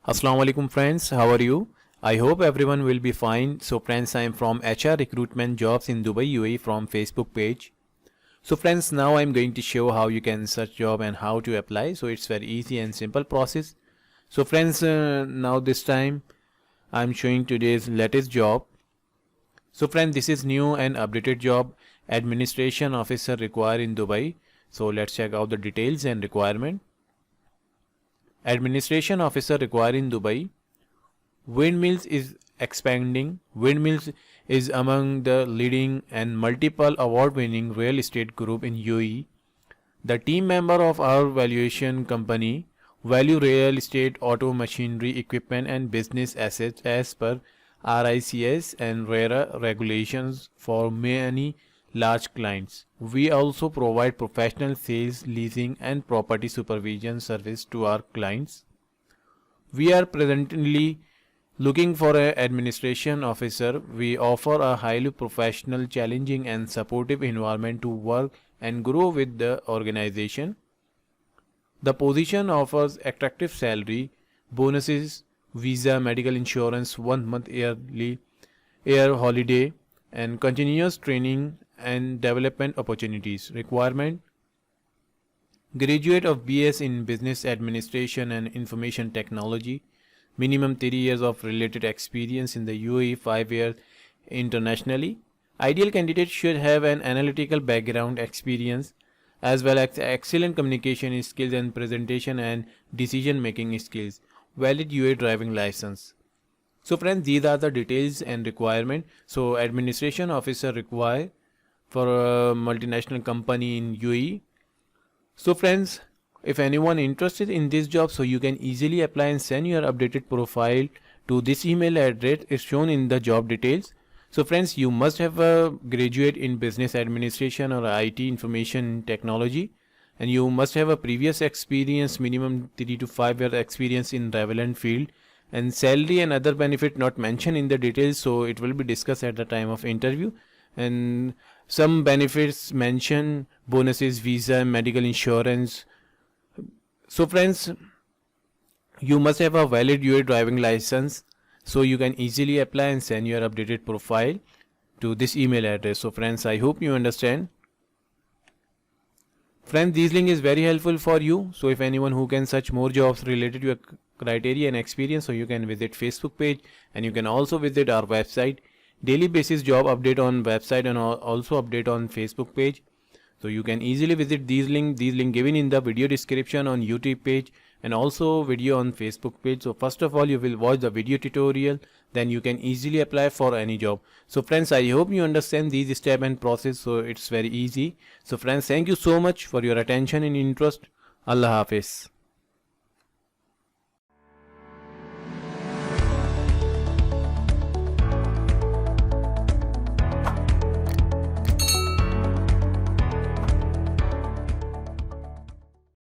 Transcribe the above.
Assalamu alaikum friends, how are you? I hope everyone will be fine. So friends, I am from HR Recruitment Jobs in Dubai UAE from Facebook page. So friends, now I'm going to show how you can search job and how to apply. So it's very easy and simple process. So friends, now this time I'm showing today's latest job. So friends, this is new and updated job, administration officer required in Dubai. So let's check out the details and requirement. Administration officer required in Dubai. Windmills is expanding. Windmills is among the leading and multiple award-winning real estate group in UAE. The team member of our valuation company value real estate, auto machinery, equipment and business assets as per RICS and RERA regulations for many large clients. We also provide professional sales, leasing and property supervision service to our clients. We are presently looking for an administration officer. We offer a highly professional, challenging and supportive environment to work and grow with the organization. The position offers attractive salary, bonuses, visa, medical insurance, 1 month yearly air holiday and continuous training and development opportunities. Requirement: graduate of BS in Business Administration and Information Technology, minimum 3 years of related experience in the UAE, 5 years internationally. Ideal candidate should have an analytical background experience as well as excellent communication skills and presentation and decision making skills. Valid UAE driving license. So friends, these are the details and requirement. So administration officer required for a multinational company in UAE. So friends, if anyone interested in this job, so you can easily apply and send your updated profile to this email address is shown in the job details. So friends, you must have a graduate in business administration or IT information technology, and you must have a previous experience, minimum 3 to 5 year experience in relevant field, and salary and other benefit not mentioned in the details, so it will be discussed at the time of interview. And some benefits mentioned: bonuses, visa, medical insurance. So friends, you must have a valid UAE driving license, so you can easily apply and send your updated profile to this email address. So friends, I hope you understand. Friends, this link is very helpful for you. So if anyone who can search more jobs related to your criteria and experience, so you can visit Facebook page and you can also visit our website. Daily basis job update on website and also update on Facebook page. So you can easily visit these link given in the video description on YouTube page and also video on Facebook page. So first of all, you will watch the video tutorial, then you can easily apply for any job. So friends, I hope you understand these step and process, so it's very easy. So friends, thank you so much for your attention and interest. Allah Hafiz.